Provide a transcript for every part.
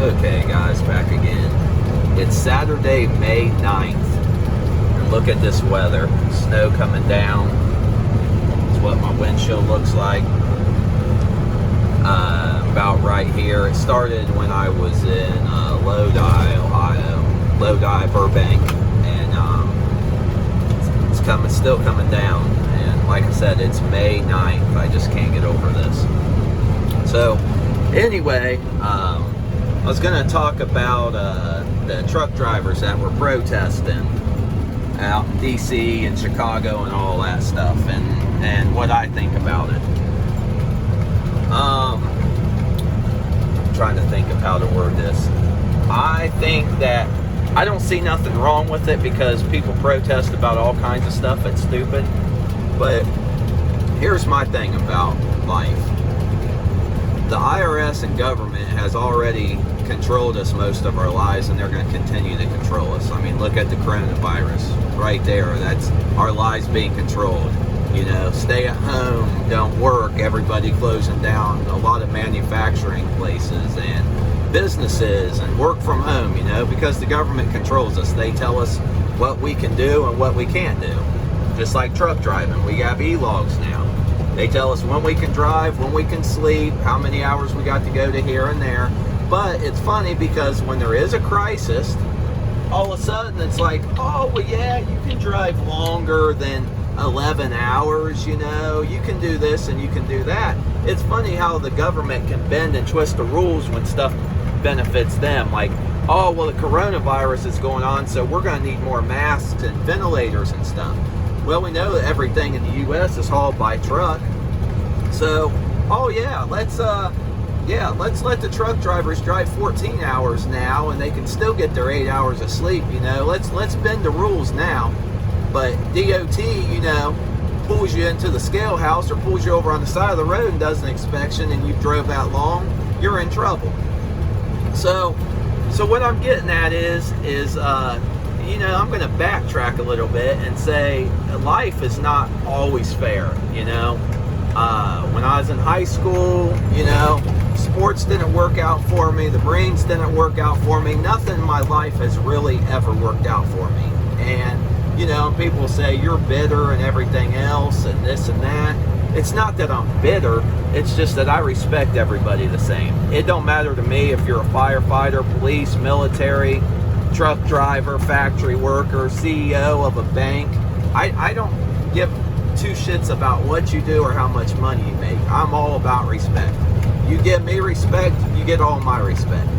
Okay guys, back again. It's Saturday, May 9th. And look at this weather. Snow coming down. It's what my windshield looks like. About right here. It started when I was in Lodi, Ohio. Lodi, Burbank. And it's still coming down. And like I said, it's May 9th. I just can't get over this. So, anyway, I was going to talk about the truck drivers that were protesting out in DC and Chicago and all that stuff, and what I think about it. I'm trying to think of how to word this. I think that I don't see nothing wrong with it because people protest about all kinds of stuff. It's stupid. But here's my thing about life. The IRS and government has already controlled us most of our lives, and they're going to continue to control us. I mean, look at the coronavirus right there. That's our lives being controlled. You know, stay at home, don't work, everybody closing down a lot of manufacturing places and businesses and work from home, you know, because the government controls us. They tell us what we can do and what we can't do. Just like truck driving, we have e-logs now. They tell us when we can drive, when we can sleep, how many hours we got to go to here and there. But it's funny because when there is a crisis, all of a sudden it's like, oh, well, yeah, you can drive longer than 11 hours, you know, you can do this and you can do that. It's funny how the government can bend and twist the rules when stuff benefits them. Like, oh, well, the coronavirus is going on, so we're going to need more masks and ventilators and stuff. Well, we know that everything in the U.S. is hauled by truck. So, oh yeah, let's let the truck drivers drive 14 hours now, and they can still get their 8 hours of sleep. You know, let's bend the rules now. But DOT, you know, pulls you into the scale house or pulls you over on the side of the road and does an inspection, and you drove that long, you're in trouble. So what I'm getting at is you know, I'm going to backtrack a little bit and say life is not always fair, you know. When I was in high school, you know, sports didn't work out for me. The Marines didn't work out for me. Nothing in my life has really ever worked out for me. And, you know, people say you're bitter and everything else and this and that. It's not that I'm bitter. It's just that I respect everybody the same. It don't matter to me if you're a firefighter, police, military, truck driver, factory worker, CEO of a bank. I don't give two shits about what you do or how much money you make. I'm all about respect. You give me respect, you get all my respect.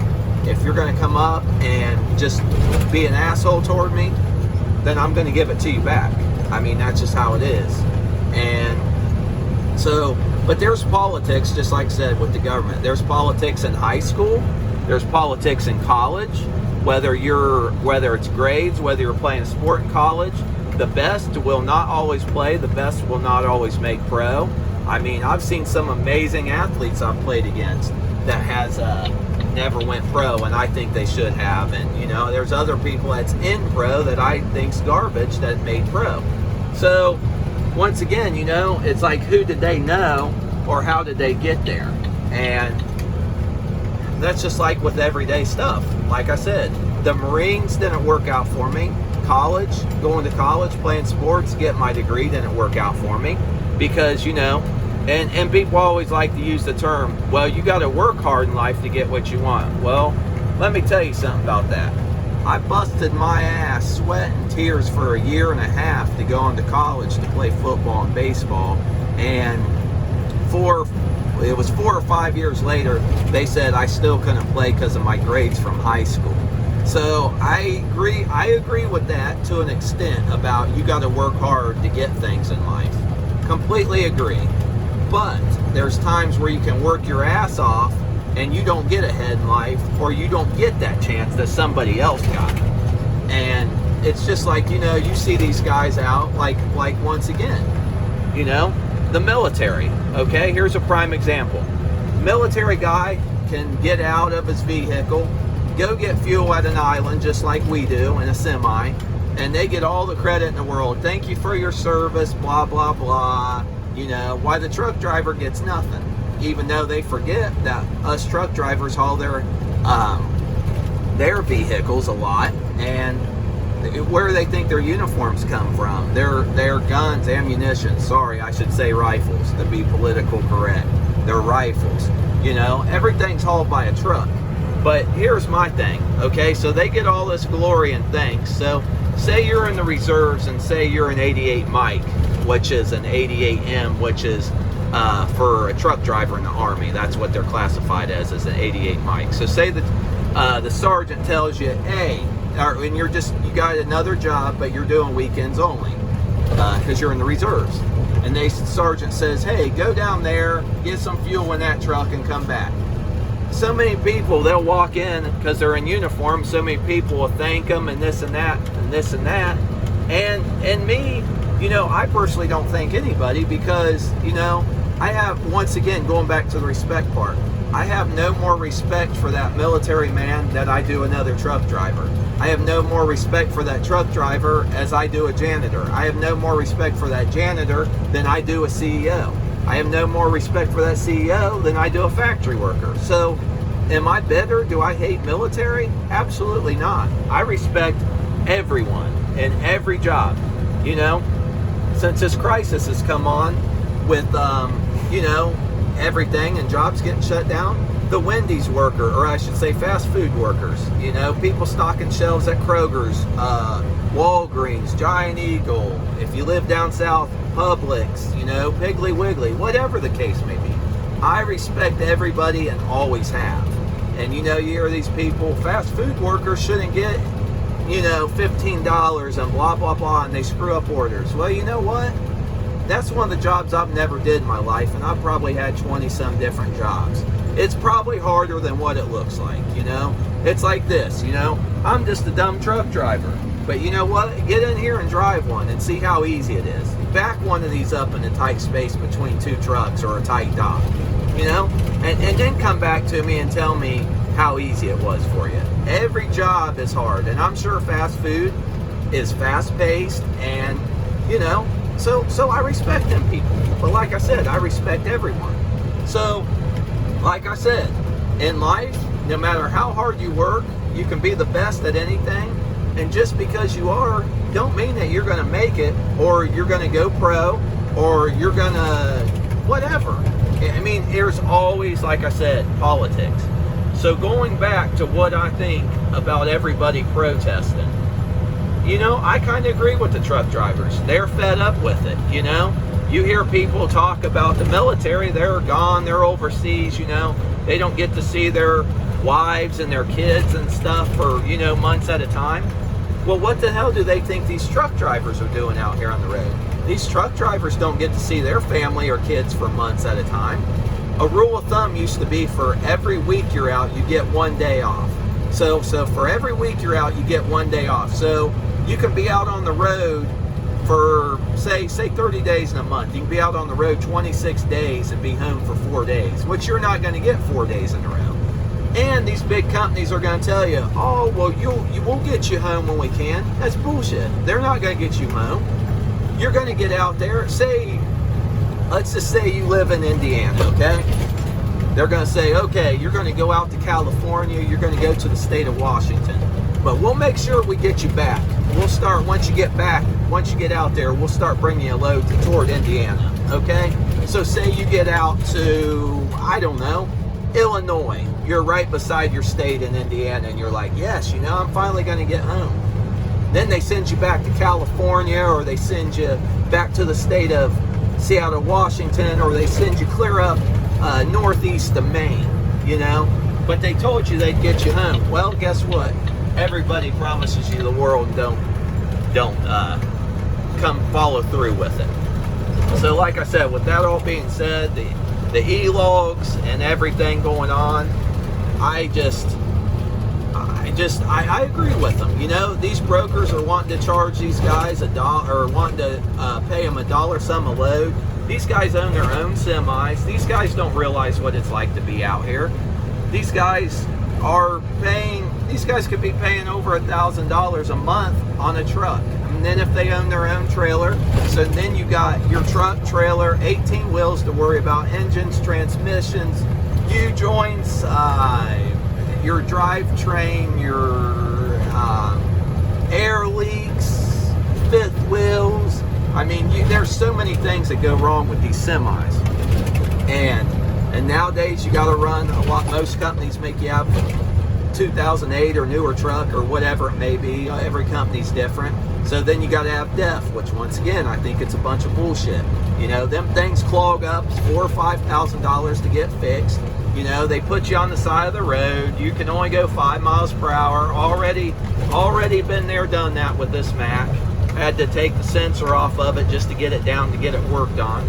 If you're going to come up and just be an asshole toward me, then I'm going to give it to you back. I mean, that's just how it is. And so, but there's politics, just like I said, with the government. There's politics in high school. There's politics in college. Whether it's grades, whether you're playing a sport in college, the best will not always play. The best will not always make pro. I mean, I've seen some amazing athletes I've played against that has never went pro, and I think they should have. And, you know, there's other people that's in pro that I think's garbage that made pro. So, once again, you know, it's like, who did they know or how did they get there? And that's just like with everyday stuff. Like I said, the Marines didn't work out for me. Going to college, playing sports, get my degree didn't work out for me. Because, you know, and people always like to use the term, well, you got to work hard in life to get what you want. Well, let me tell you something about that. I busted my ass, sweat and tears for a year and a half to go into college to play football and baseball. And it was 4 or 5 years later, they said I still couldn't play because of my grades from high school. So I agree with that to an extent about you got to work hard to get things in life. Completely agree. But there's times where you can work your ass off and you don't get ahead in life, or you don't get that chance that somebody else got. And it's just like, you know, you see these guys out, like once again, you know, the military. Okay, here's a prime example. Military guy can get out of his vehicle, go get fuel at an island just like we do in a semi, and they get all the credit in the world. Thank you for your service, blah, blah, blah. You know, why the truck driver gets nothing. even though they forget that us truck drivers haul their vehicles a lot, and where do they think their uniforms come from? Their guns, ammunition. Sorry, I should say rifles to be political correct. They're rifles. You know, everything's hauled by a truck. But here's my thing, okay? So they get all this glory and thanks. So say you're in the reserves and say you're an 88 Mike, which is an 88M, which is for a truck driver in the Army. That's what they're classified as an 88 Mike. So say that the sergeant tells you, hey, and you got another job, but you're doing weekends only because you're in the reserves. And the sergeant says, hey, go down there, get some fuel in that truck and come back. So many people, they'll walk in because they're in uniform. So many people will thank them and this and that and this and that. And me, you know, I personally don't thank anybody because, you know, I have, once again, going back to the respect part, I have no more respect for that military man than I do another truck driver. I have no more respect for that truck driver as I do a janitor. I have no more respect for that janitor than I do a CEO. I have no more respect for that CEO than I do a factory worker. So, am I better? Do I hate military? Absolutely not. I respect everyone in every job. You know, since this crisis has come on with, you know, everything and jobs getting shut down, the Wendy's worker, or I should say fast food workers, you know, people stocking shelves at Kroger's, Walgreens, Giant Eagle, if you live down south, Publix, you know, Piggly Wiggly, whatever the case may be. I respect everybody and always have. And you know, you hear these people, fast food workers shouldn't get, you know, $15 and blah, blah, blah, and they screw up orders. Well, you know what? That's one of the jobs I've never did in my life, and I've probably had 20-some different jobs. It's probably harder than what it looks like, you know? It's like this, you know? I'm just a dumb truck driver. But you know what? Get in here and drive one and see how easy it is. Back one of these up in a tight space between two trucks or a tight dock, you know? And then come back to me and tell me how easy it was for you. Every job is hard, and I'm sure fast food is fast-paced, and, you know, so I respect them people. But like I said, I respect everyone. So, like I said, in life, no matter how hard you work, you can be the best at anything. And just because you are, don't mean that you're going to make it, or you're going to go pro, or you're going to whatever. I mean, there's always, like I said, politics. So going back to what I think about everybody protesting, you know, I kind of agree with the truck drivers. They're fed up with it, you know. You hear people talk about the military, they're gone, they're overseas, you know. They don't get to see their wives and their kids and stuff for, you know, months at a time. Well, what the hell do they think these truck drivers are doing out here on the road? These truck drivers don't get to see their family or kids for months at a time. A rule of thumb used to be for every week you're out, you get 1 day off. So for every week you're out, you get 1 day off. So you can be out on the road for, say 30 days in a month. You can be out on the road 26 days and be home for 4 days, which you're not going to get 4 days in a row. And these big companies are going to tell you, oh, well, we'll get you home when we can. That's bullshit. They're not going to get you home. You're going to get out there. Let's just say you live in Indiana, okay? They're going to say, okay, you're going to go out to California. You're going to go to the state of Washington. But we'll make sure we get you back. We'll start, once you get out there, we'll start bringing you a load toward Indiana, okay? So say you get out to, I don't know, Illinois. You're right beside your state in Indiana, and you're like, yes, you know, I'm finally going to get home. Then they send you back to California, or they send you back to the state of Seattle, Washington, or they send you clear up northeast of Maine, you know? But they told you they'd get you home. Well, guess what? Everybody promises you the world and don't come follow through with it. So like I said, with that all being said, the e-logs and everything going on, I agree with them. You know, these brokers are wanting to charge these guys $1, or wanting to pay them $1 some a load. These guys own their own semis. These guys don't realize what it's like to be out here. These guys could be paying over $1,000 a month on a truck. I mean, and then if they own their own trailer, so then you got your truck, trailer, 18 wheels to worry about, engines, transmissions, U-joints, your drivetrain, your air leaks, fifth wheels. I mean, there's so many things that go wrong with these semis. And nowadays you got to run a lot. Most companies make you have 2008 or newer truck or whatever it may be. Every company's different. So then you got to have DEF, which once again I think it's a bunch of bullshit. You know, them things clog up. It's $4,000 or $5,000 to get fixed. You know, they put you on the side of the road. You can only go 5 miles per hour. Already been there, done that with this Mac. I had to take the sensor off of it just to get it down, to get it worked on.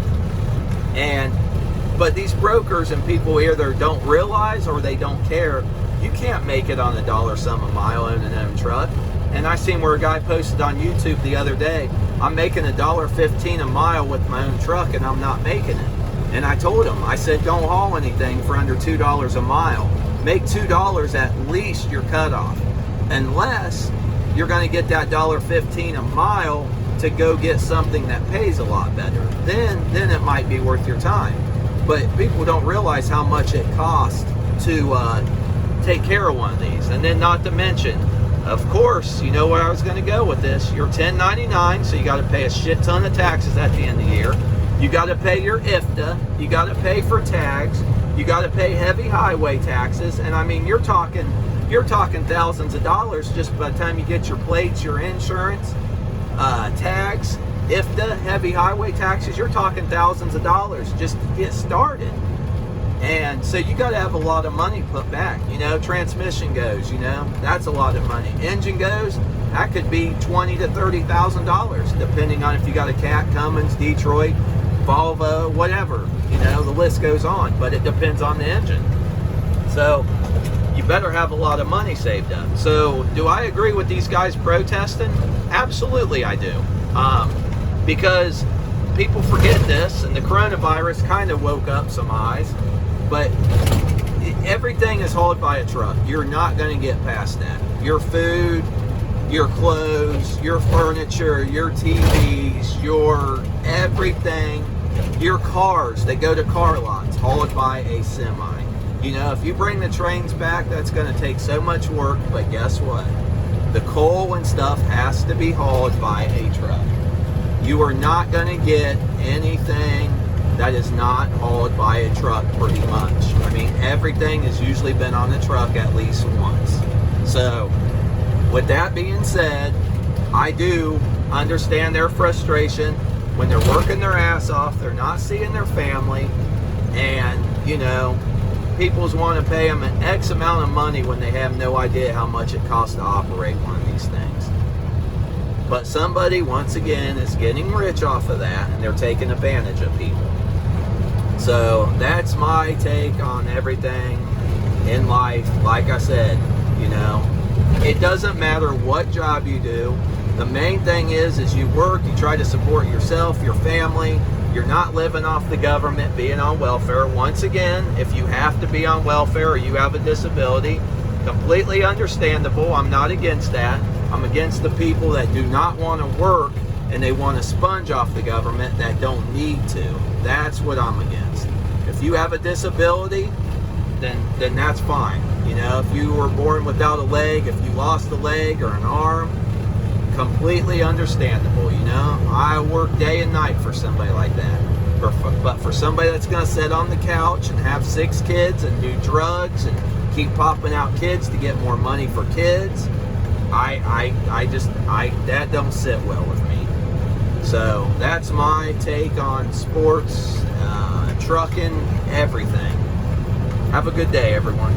But these brokers and people either don't realize or they don't care. You can't make it on $1 some a mile owning an own truck. And I seen where a guy posted on YouTube the other day, I'm making $1.15 a mile with my own truck and I'm not making it. And I told him, I said, don't haul anything for under $2 a mile. Make $2 at least your cutoff. Unless you're going to get that $1.15 a mile to go get something that pays a lot better. Then it might be worth your time. But people don't realize how much it costs to take care of one of these. And then not to mention, of course, you know where I was going to go with this. You're 1099, so you got to pay a shit ton of taxes at the end of the year. You got to pay your IFTA. You got to pay for tags. You got to pay heavy highway taxes. And I mean, you're talking thousands of dollars just by the time you get your plates, your insurance, tags, IFTA, heavy highway taxes. You're talking thousands of dollars just to get started. And so you got to have a lot of money put back. You know, transmission goes, you know, that's a lot of money. Engine goes, that could be $20,000 to $30,000, depending on if you got a Cat, Cummins, Detroit, Volvo, whatever. You know, the list goes on, but it depends on the engine. So you better have a lot of money saved up. So do I agree with these guys protesting? Absolutely I do. Because people forget this, and the coronavirus kind of woke up some eyes, but everything is hauled by a truck. You're not going to get past that. Your food, your clothes, your furniture, your TVs, your everything, your cars, they go to car lots, hauled by a semi. You know, if you bring the trains back, that's going to take so much work, but guess what? The coal and stuff has to be hauled by a truck. You are not going to get anything that is not hauled by a truck pretty much. I mean, everything has usually been on the truck at least once. So, with that being said, I do understand their frustration when they're working their ass off, they're not seeing their family, and, you know, people's want to pay them an X amount of money when they have no idea how much it costs to operate one of these things. But somebody, once again, is getting rich off of that, and they're taking advantage of people. So that's my take on everything in life. Like I said, you know, it doesn't matter what job you do. The main thing is you work, you try to support yourself, your family. You're not living off the government, being on welfare. Once again, if you have to be on welfare or you have a disability, completely understandable. I'm not against that. I'm against the people that do not want to work and they want to sponge off the government that don't need to. That's what I'm against. If you have a disability, then that's fine. You know, if you were born without a leg, if you lost a leg or an arm, completely understandable. You know, I work day and night for somebody like that. But for somebody that's going to sit on the couch and have 6 kids and do drugs and keep popping out kids to get more money for kids, that don't sit well with me. So that's my take on sports, trucking, everything. Have a good day, everyone.